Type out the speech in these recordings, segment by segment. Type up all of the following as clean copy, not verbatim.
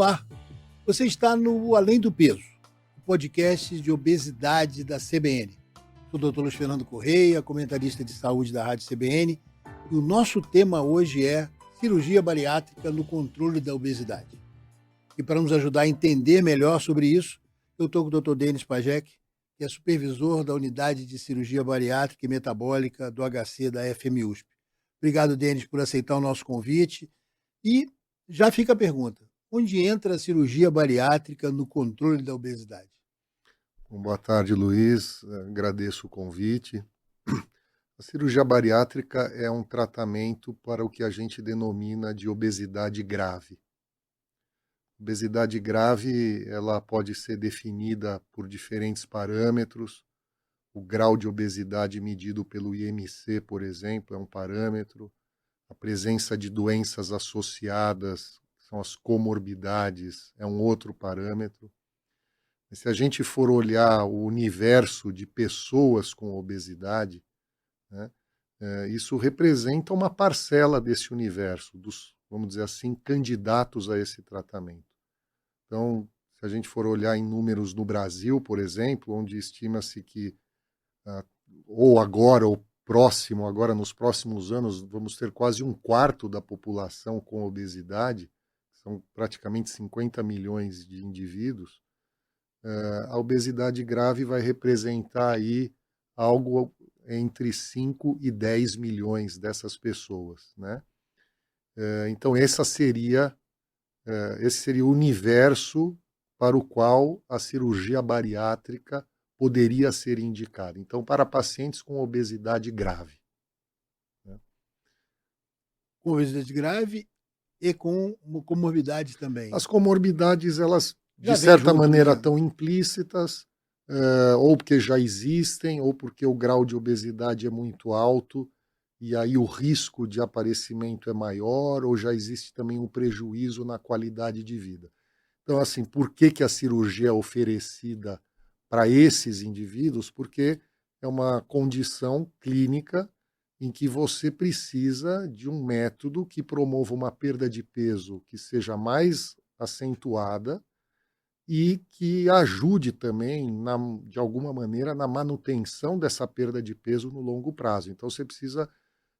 Olá, você está no Além do Peso, o podcast de obesidade da CBN. Sou o Dr. Luiz Fernando Correia, comentarista de saúde da Rádio CBN, e o nosso tema hoje é cirurgia bariátrica no controle da obesidade. E para nos ajudar a entender melhor sobre isso, eu estou com o Dr. Denis Pajek, que é supervisor da Unidade de Cirurgia Bariátrica e Metabólica do HC da FMUSP. Obrigado, Denis, por aceitar o nosso convite. E já fica a pergunta: onde entra a cirurgia bariátrica no controle da obesidade? Boa tarde, Luiz. Agradeço o convite. A cirurgia bariátrica é um tratamento para o que a gente denomina de obesidade grave. Obesidade grave, ela pode ser definida por diferentes parâmetros. O grau de obesidade medido pelo IMC, por exemplo, é um parâmetro. A presença de doenças associadas, são as comorbidades, é um outro parâmetro. Se a gente for olhar o universo de pessoas com obesidade, né, isso representa uma parcela desse universo, dos, vamos dizer assim, candidatos a esse tratamento. Então, se a gente for olhar em números no Brasil, por exemplo, onde estima-se que, ou agora, ou próximo, agora nos próximos anos, vamos ter quase um quarto da população com obesidade, são praticamente 50 milhões de indivíduos. A obesidade grave vai representar aí algo entre 5 e 10 milhões dessas pessoas, né? Então esse seria o universo para o qual a cirurgia bariátrica poderia ser indicada. Então, para pacientes com obesidade grave. Né? Com obesidade grave e com comorbidades também. As comorbidades, elas de certa maneira estão implícitas, ou porque já existem, ou porque o grau de obesidade é muito alto, e aí o risco de aparecimento é maior, ou já existe também um prejuízo na qualidade de vida. Então, assim, por que a cirurgia é oferecida para esses indivíduos? Porque é uma condição clínica em que você precisa de um método que promova uma perda de peso que seja mais acentuada, e que ajude também, de alguma maneira, na manutenção dessa perda de peso no longo prazo. Então, você precisa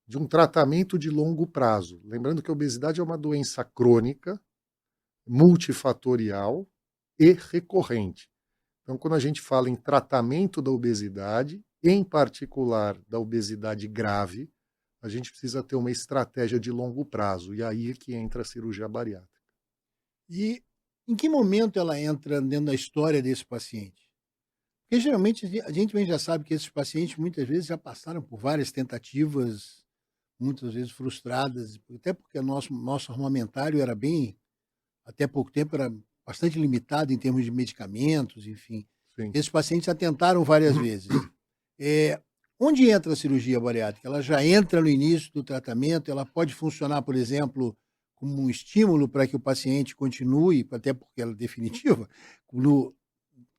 de um tratamento de longo prazo. Lembrando que a obesidade é uma doença crônica, multifatorial e recorrente. Então, quando a gente fala em tratamento da obesidade, em particular da obesidade grave, a gente precisa ter uma estratégia de longo prazo. E aí é que entra a cirurgia bariátrica. E em que momento ela entra dentro da história desse paciente? Porque geralmente a gente já sabe que esses pacientes muitas vezes já passaram por várias tentativas, muitas vezes frustradas, até porque o nosso armamentário era bem, até pouco tempo, era bastante limitado em termos de medicamentos, enfim. Sim. Esses pacientes já tentaram várias vezes. Onde entra a cirurgia bariátrica? Ela já entra no início do tratamento, ela pode funcionar, por exemplo, como um estímulo para que o paciente continue, até porque ela é definitiva,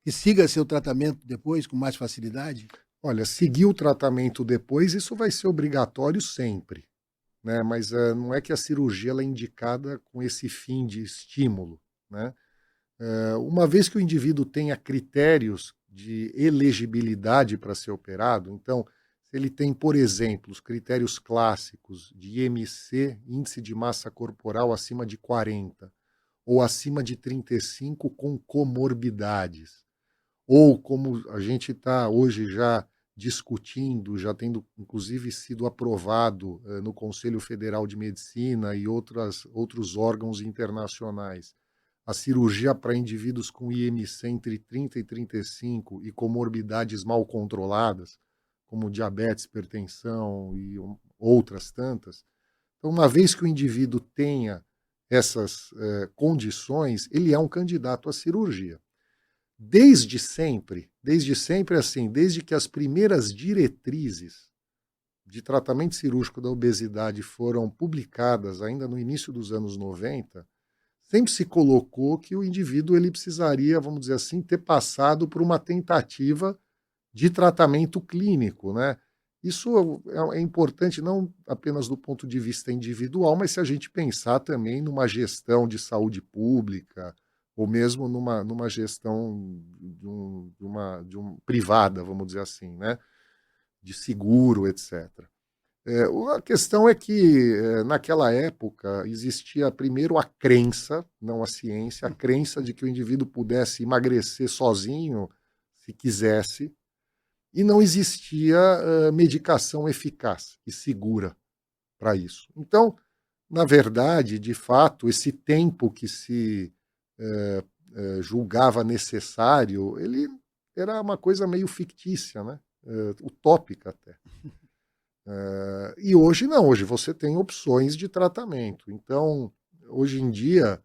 que siga seu tratamento depois com mais facilidade? Olha, seguir o tratamento depois, isso vai ser obrigatório sempre, né? Mas não é que a cirurgia ela é indicada com esse fim de estímulo, né? Uma vez que o indivíduo tenha critérios de elegibilidade para ser operado, então, se ele tem, por exemplo, os critérios clássicos de IMC, índice de massa corporal acima de 40, ou acima de 35 com comorbidades, ou como a gente está hoje já discutindo, já tendo inclusive sido aprovado no Conselho Federal de Medicina e outros órgãos internacionais, a cirurgia para indivíduos com IMC entre 30 e 35 e comorbidades mal controladas, como diabetes, hipertensão e outras tantas. Então, uma vez que o indivíduo tenha essas condições, ele é um candidato à cirurgia. Desde sempre assim, desde que as primeiras diretrizes de tratamento cirúrgico da obesidade foram publicadas ainda no início dos anos 90, sempre se colocou que o indivíduo ele precisaria, vamos dizer assim, ter passado por uma tentativa de tratamento clínico, né? Isso é importante não apenas do ponto de vista individual, mas se a gente pensar também numa gestão de saúde pública, ou mesmo numa gestão de uma privada, vamos dizer assim, né? De seguro, etc. A questão é que, naquela época, existia primeiro a crença, não a ciência, a crença de que o indivíduo pudesse emagrecer sozinho, se quisesse, e não existia medicação eficaz e segura para isso. Então, na verdade, de fato, esse tempo que se julgava necessário, ele era uma coisa meio fictícia, né? Utópica até. E hoje não, hoje você tem opções de tratamento. Então, hoje em dia,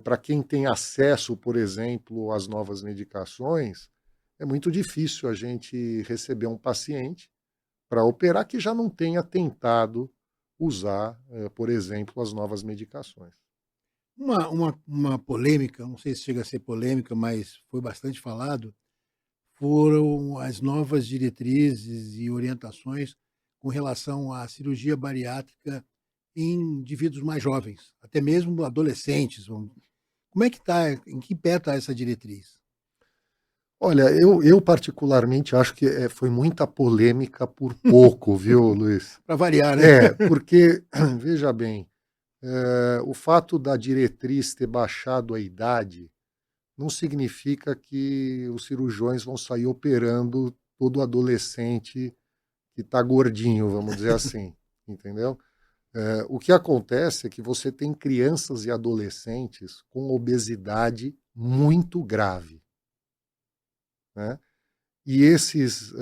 para quem tem acesso, por exemplo, às novas medicações, é muito difícil a gente receber um paciente para operar que já não tenha tentado usar, por exemplo, as novas medicações. Uma polêmica, não sei se chega a ser polêmica, mas foi bastante falado, foram as novas diretrizes e orientações com relação à cirurgia bariátrica em indivíduos mais jovens, até mesmo adolescentes. Como é que está, em que pé está essa diretriz? Olha, eu particularmente acho que foi muita polêmica por pouco, viu, Luiz? Para variar, né? Porque, veja bem, o fato da diretriz ter baixado a idade não significa que os cirurgiões vão sair operando todo adolescente que está gordinho, vamos dizer assim, entendeu? O que acontece é que você tem crianças e adolescentes com obesidade muito grave, né? E esses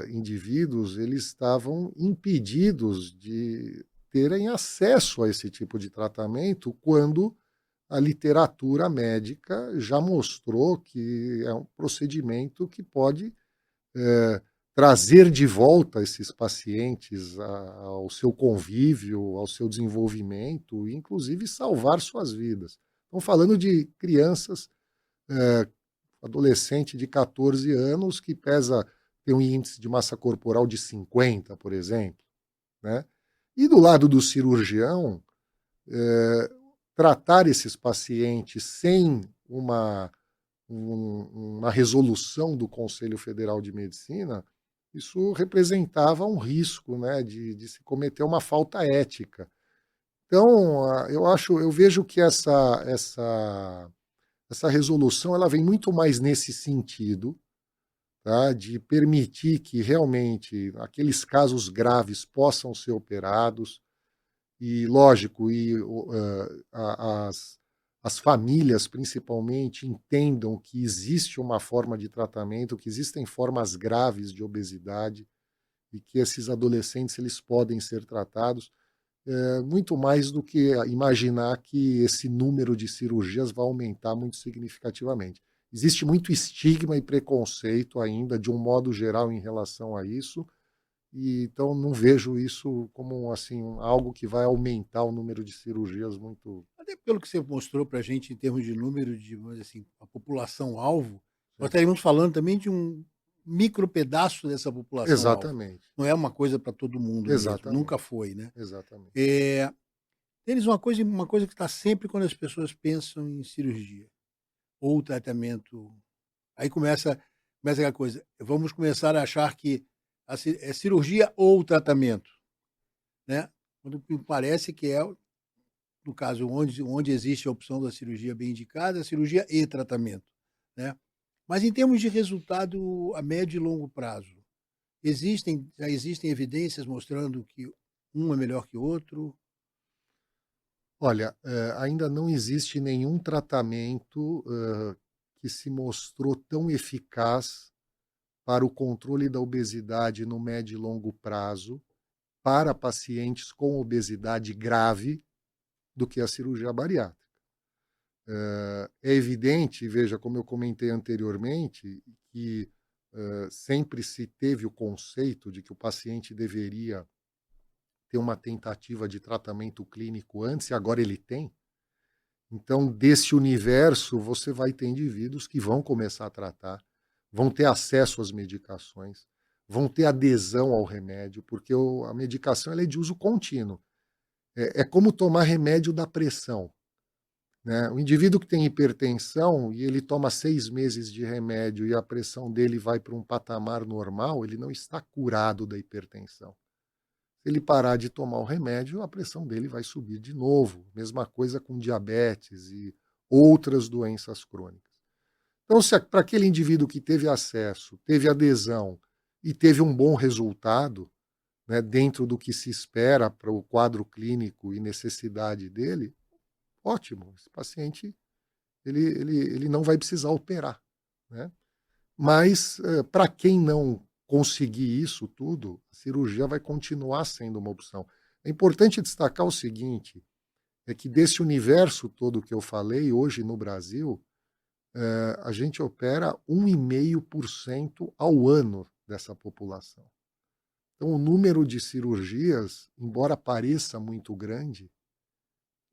indivíduos, eles estavam impedidos de terem acesso a esse tipo de tratamento quando a literatura médica já mostrou que é um procedimento que pode trazer de volta esses pacientes ao seu convívio, ao seu desenvolvimento, e inclusive salvar suas vidas. Estamos falando de crianças, adolescente de 14 anos que tem um índice de massa corporal de 50, por exemplo, né? E do lado do cirurgião, tratar esses pacientes sem uma resolução do Conselho Federal de Medicina, isso representava um risco, né, de se cometer uma falta ética. Então, eu vejo que essa resolução ela vem muito mais nesse sentido, tá, de permitir que realmente aqueles casos graves possam ser operados, e lógico, as famílias principalmente entendam que existe uma forma de tratamento, que existem formas graves de obesidade e que esses adolescentes eles podem ser tratados, muito mais do que imaginar que esse número de cirurgias vai aumentar muito significativamente. Existe muito estigma e preconceito ainda, de um modo geral, em relação a isso, e então não vejo isso como assim algo que vai aumentar o número de cirurgias muito. Até pelo que você mostrou para a gente em termos de número de, vamos dizer assim, a população-alvo, nós Sim. estaríamos falando também de um micro pedaço dessa população-alvo. Exatamente, Não é uma coisa para todo mundo mesmo, nunca exatamente, foi, né? exatamente. Tênis, uma coisa que está sempre quando as pessoas pensam em cirurgia ou tratamento, aí começa aquela coisa, vamos começar a achar que é cirurgia ou tratamento, né? Quando me parece que é, no caso, onde existe a opção da cirurgia bem indicada, cirurgia e tratamento, né? Mas em termos de resultado a médio e longo prazo, já existem evidências mostrando que um é melhor que o outro? Olha, ainda não existe nenhum tratamento que se mostrou tão eficaz para o controle da obesidade no médio e longo prazo para pacientes com obesidade grave do que a cirurgia bariátrica. É evidente, veja, como eu comentei anteriormente, que sempre se teve o conceito de que o paciente deveria ter uma tentativa de tratamento clínico antes, e agora ele tem. Então, desse universo, você vai ter indivíduos que vão começar a tratar, vão ter acesso às medicações, vão ter adesão ao remédio, porque a medicação ela é de uso contínuo. É como tomar remédio da pressão, né? O indivíduo que tem hipertensão e ele toma 6 meses de remédio e a pressão dele vai para um patamar normal, ele não está curado da hipertensão. Se ele parar de tomar o remédio, a pressão dele vai subir de novo. Mesma coisa com diabetes e outras doenças crônicas. Então, se para aquele indivíduo que teve acesso, teve adesão e teve um bom resultado, né, dentro do que se espera para o quadro clínico e necessidade dele, ótimo. Esse paciente ele não vai precisar operar, né? Mas para quem não conseguir isso tudo, a cirurgia vai continuar sendo uma opção. É importante destacar o seguinte, é que desse universo todo que eu falei, hoje no Brasil, a gente opera 1,5% ao ano dessa população. Então, o número de cirurgias, embora pareça muito grande,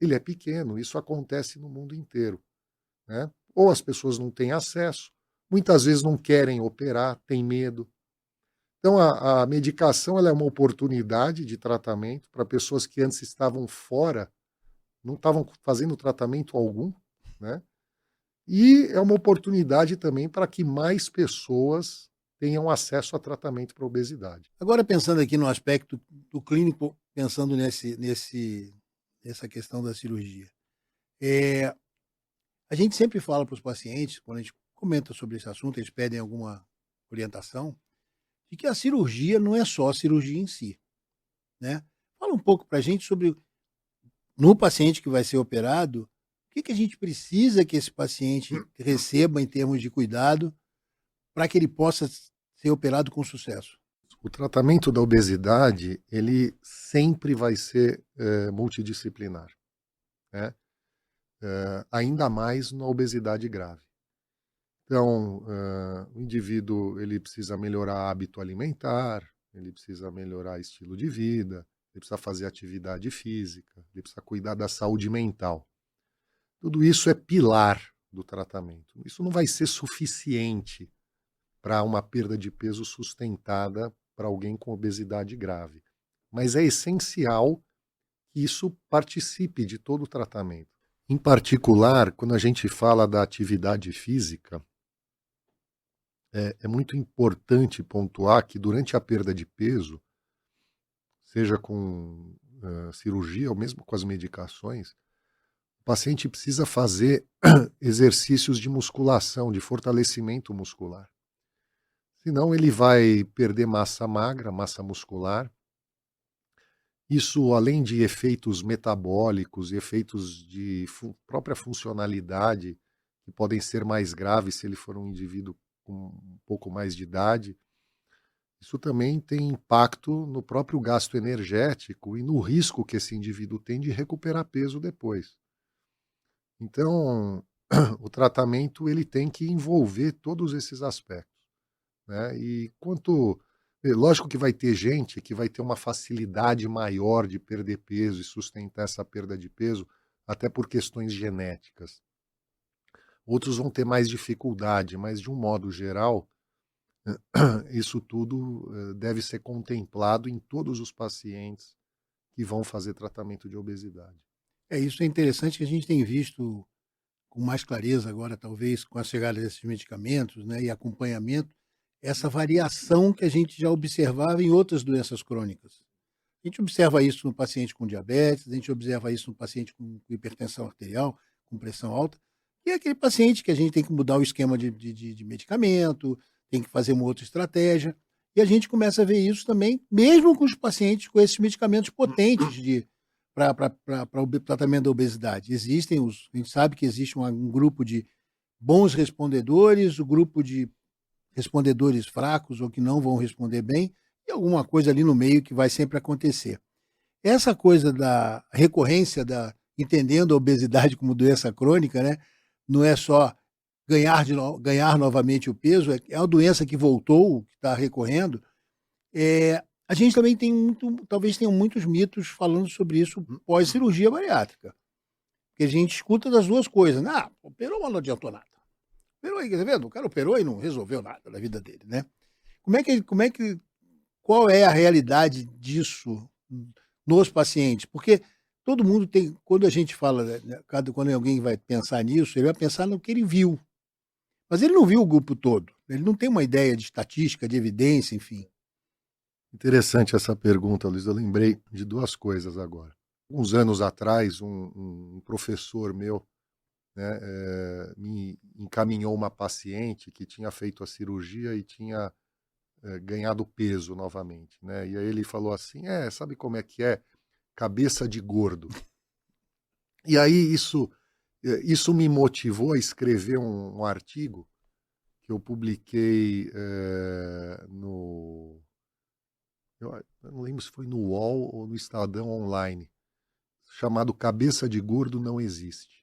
ele é pequeno. Isso acontece no mundo inteiro, né? Ou as pessoas não têm acesso, muitas vezes não querem operar, têm medo. Então, a medicação ela é uma oportunidade de tratamento para pessoas que antes estavam fora, não estavam fazendo tratamento algum, né? E é uma oportunidade também para que mais pessoas tenham acesso a tratamento para obesidade. Agora, pensando aqui no aspecto do clínico, pensando nessa questão da cirurgia. A gente sempre fala para os pacientes, quando a gente comenta sobre esse assunto, eles pedem alguma orientação, de que a cirurgia não é só a cirurgia em si, né? Fala um pouco para a gente sobre, no paciente que vai ser operado, o que a gente precisa que esse paciente receba em termos de cuidado para que ele possa ser operado com sucesso. O tratamento da obesidade, ele sempre vai ser multidisciplinar, né? Ainda mais na obesidade grave. Então, o indivíduo ele precisa melhorar hábito alimentar, ele precisa melhorar estilo de vida, ele precisa fazer atividade física, ele precisa cuidar da saúde mental. Tudo isso é pilar do tratamento. Isso não vai ser suficiente para uma perda de peso sustentada para alguém com obesidade grave. Mas é essencial que isso participe de todo o tratamento. Em particular, quando a gente fala da atividade física, é muito importante pontuar que durante a perda de peso, seja com cirurgia ou mesmo com as medicações, o paciente precisa fazer exercícios de musculação, de fortalecimento muscular. Senão ele vai perder massa magra, massa muscular. Isso, além de efeitos metabólicos e efeitos de própria funcionalidade, que podem ser mais graves se ele for um indivíduo com um pouco mais de idade, isso também tem impacto no próprio gasto energético e no risco que esse indivíduo tem de recuperar peso depois. Então, o tratamento ele tem que envolver todos esses aspectos, né? E lógico que vai ter gente que vai ter uma facilidade maior de perder peso e sustentar essa perda de peso, até por questões genéticas. Outros vão ter mais dificuldade, mas de um modo geral, isso tudo deve ser contemplado em todos os pacientes que vão fazer tratamento de obesidade. Isso é interessante que a gente tem visto com mais clareza agora, talvez, com a chegada desses medicamentos, né, e acompanhamento, essa variação que a gente já observava em outras doenças crônicas. A gente observa isso no paciente com diabetes, a gente observa isso no paciente com hipertensão arterial, com pressão alta, e é aquele paciente que a gente tem que mudar o esquema de medicamento, tem que fazer uma outra estratégia, e a gente começa a ver isso também, mesmo com os pacientes com esses medicamentos potentes para o tratamento da obesidade. A gente sabe que existe um grupo de bons respondedores, o grupo de respondedores fracos ou que não vão responder bem, e alguma coisa ali no meio que vai sempre acontecer. Essa coisa da recorrência, entendendo a obesidade como doença crônica, né, não é só ganhar novamente o peso, é uma doença que voltou, que está recorrendo. A gente também talvez tenha muitos mitos falando sobre isso pós-cirurgia bariátrica. Porque a gente escuta das duas coisas. Operou, mas não adiantou nada. Operou aí, tá vendo? O cara operou e não resolveu nada na vida dele, né? qual é a realidade disso nos pacientes? Porque todo mundo tem, quando a gente fala, né, quando alguém vai pensar nisso, ele vai pensar no que ele viu. Mas ele não viu o grupo todo. Ele não tem uma ideia de estatística, de evidência, enfim. Interessante essa pergunta, Luiz. Eu lembrei de duas coisas agora. Uns anos atrás, um professor meu, né, me encaminhou uma paciente que tinha feito a cirurgia e tinha ganhado peso novamente, né? E aí ele falou assim, sabe como é que é? Cabeça de gordo. E aí isso me motivou a escrever um artigo que eu publiquei eu não lembro se foi no UOL ou no Estadão Online, chamado Cabeça de Gordo Não Existe.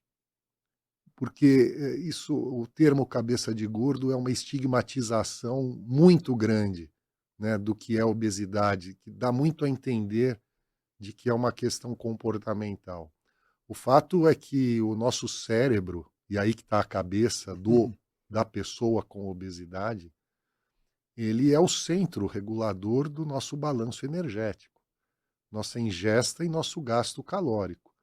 Porque o termo cabeça de gordo é uma estigmatização muito grande, né, do que é obesidade, que dá muito a entender de que é uma questão comportamental. O fato é que o nosso cérebro, e aí que está a cabeça da pessoa com obesidade, ele é o centro regulador do nosso balanço energético, nossa ingesta e nosso gasto calórico.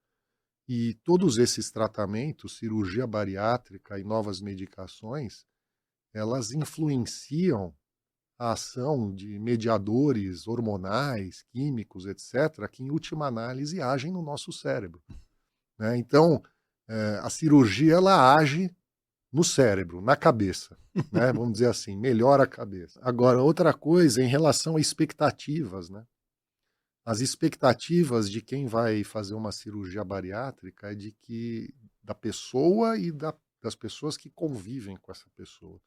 E todos esses tratamentos, cirurgia bariátrica e novas medicações, elas influenciam a ação de mediadores hormonais, químicos, etc., que em última análise agem no nosso cérebro, né? Então, a cirurgia ela age no cérebro, na cabeça, né? Vamos dizer assim, melhora a cabeça. Agora, outra coisa em relação a expectativas, né? As expectativas de quem vai fazer uma cirurgia bariátrica é de que da pessoa e das pessoas que convivem com essa pessoa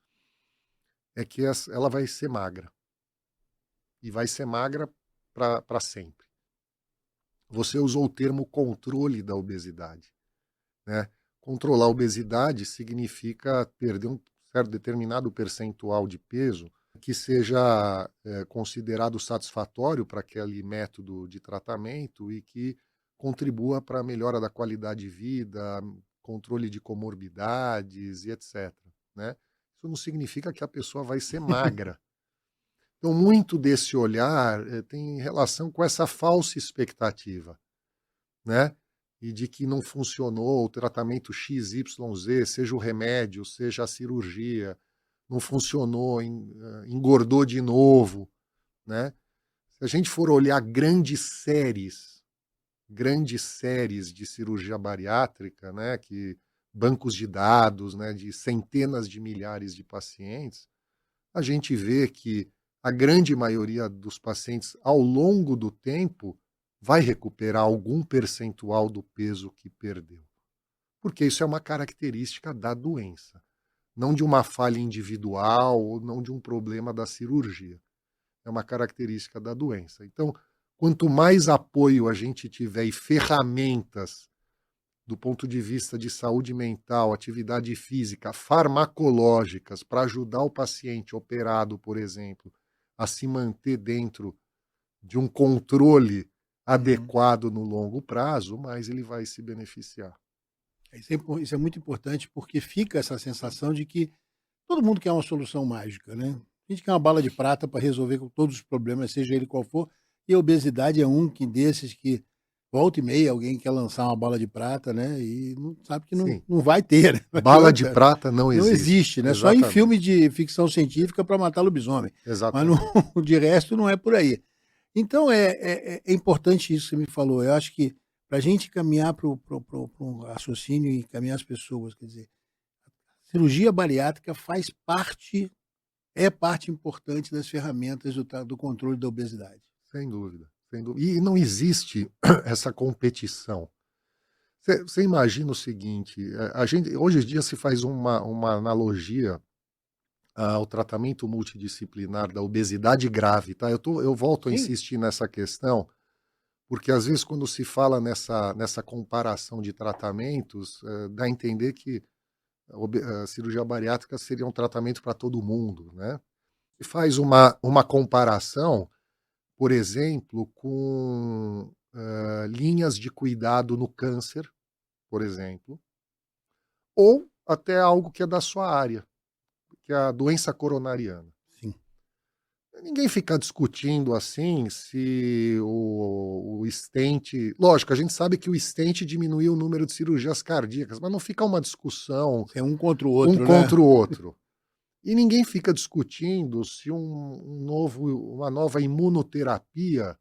é que ela vai ser magra e vai ser magra para sempre. Você usou o termo controle da obesidade, né? Controlar a obesidade significa perder um certo determinado percentual de peso que seja considerado satisfatório para aquele método de tratamento e que contribua para a melhora da qualidade de vida, controle de comorbidades e etc., né? Isso não significa que a pessoa vai ser magra. Então, muito desse olhar tem relação com essa falsa expectativa, né? E de que não funcionou o tratamento XYZ, seja o remédio, seja a cirurgia, não funcionou, engordou de novo, né? Se a gente for olhar grandes séries de cirurgia bariátrica, né, bancos de dados, né, de centenas de milhares de pacientes, a gente vê que a grande maioria dos pacientes, ao longo do tempo, vai recuperar algum percentual do peso que perdeu. Porque isso é uma característica da doença, não de uma falha individual ou não de um problema da cirurgia. É uma característica da doença. Então, quanto mais apoio a gente tiver e ferramentas do ponto de vista de saúde mental, atividade física, farmacológicas, para ajudar o paciente operado, por exemplo, a se manter dentro de um controle adequado no longo prazo, mais ele vai se beneficiar. Isso é muito importante porque fica essa sensação de que todo mundo quer uma solução mágica, né? A gente quer uma bala de prata para resolver com todos os problemas, seja ele qual for, e a obesidade é desses que volta e meia alguém quer lançar uma bala de prata, né? E não sabe que Sim, não vai ter, né? Não bala de adianta. prata não Não existe. existe, né? Só em filme Exatamente. de ficção científica para matar lobisomem. Mas não, Exatamente. de resto não é por aí. Então é importante isso que você me falou. Eu acho que para a gente caminhar para um raciocínio e caminhar as pessoas, quer dizer, cirurgia bariátrica é parte importante das ferramentas do controle da obesidade. Sem dúvida, sem dúvida. E não existe essa competição. Você imagina o seguinte, a gente, hoje em dia se faz uma analogia ao tratamento multidisciplinar da obesidade grave, tá? Eu volto a Sim. insistir nessa questão, porque às vezes quando se fala nessa comparação de tratamentos, dá a entender que a cirurgia bariátrica seria um tratamento para todo mundo, né? E faz uma comparação, por exemplo, com linhas de cuidado no câncer, por exemplo, ou até algo que é da sua área, que é a doença coronariana. Sim. Ninguém fica discutindo assim se o stent. Lógico, a gente sabe que o stent diminuiu o número de cirurgias cardíacas, mas não fica uma discussão É um contra o outro, um né? contra o outro. E ninguém fica discutindo se uma nova imunoterapia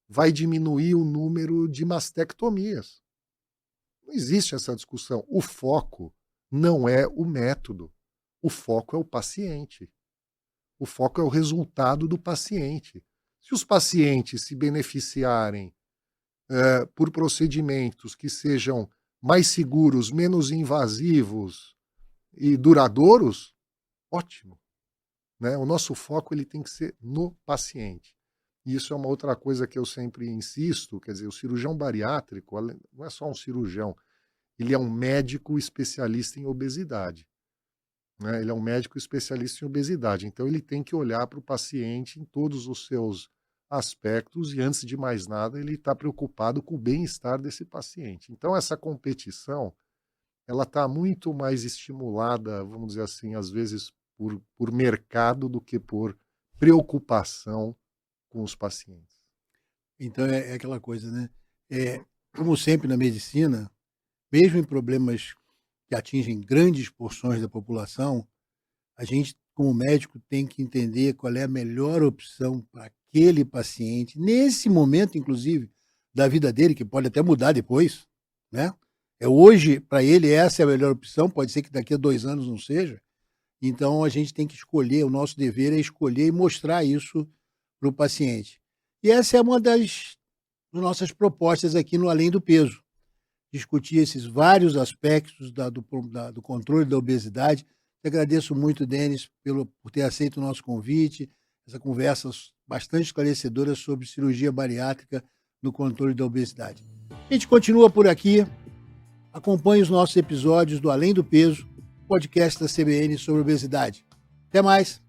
vai diminuir o número de mastectomias. Não existe essa discussão. O foco não é o método. O foco é o paciente. O foco é o resultado do paciente. Se os pacientes se beneficiarem por procedimentos que sejam mais seguros, menos invasivos e duradouros, ótimo. Né? O nosso foco ele tem que ser no paciente. E isso é uma outra coisa que eu sempre insisto, quer dizer, o cirurgião bariátrico não é só um cirurgião, ele é um médico especialista em obesidade. Né? Ele é um médico especialista em obesidade, então ele tem que olhar para o paciente em todos os seus aspectos e, antes de mais nada, ele está preocupado com o bem-estar desse paciente. Então, essa competição, ela está muito mais estimulada, vamos dizer assim, às vezes por mercado do que por preocupação com os pacientes. Então é aquela coisa, né? Como sempre na medicina, mesmo em problemas que atingem grandes porções da população, a gente, como médico, tem que entender qual é a melhor opção para aquele paciente, nesse momento, inclusive, da vida dele, que pode até mudar depois, né? Hoje, para ele, essa é a melhor opção, pode ser que daqui a 2 anos não seja. Então, a gente tem que escolher, o nosso dever é escolher e mostrar isso para o paciente. E essa é uma das nossas propostas aqui no Além do Peso. Discutir esses vários aspectos do controle da obesidade. Eu agradeço muito, Denis, por ter aceito o nosso convite, essa conversa bastante esclarecedora sobre cirurgia bariátrica no controle da obesidade. A gente continua por aqui. Acompanhe os nossos episódios do Além do Peso, podcast da CBN sobre obesidade. Até mais!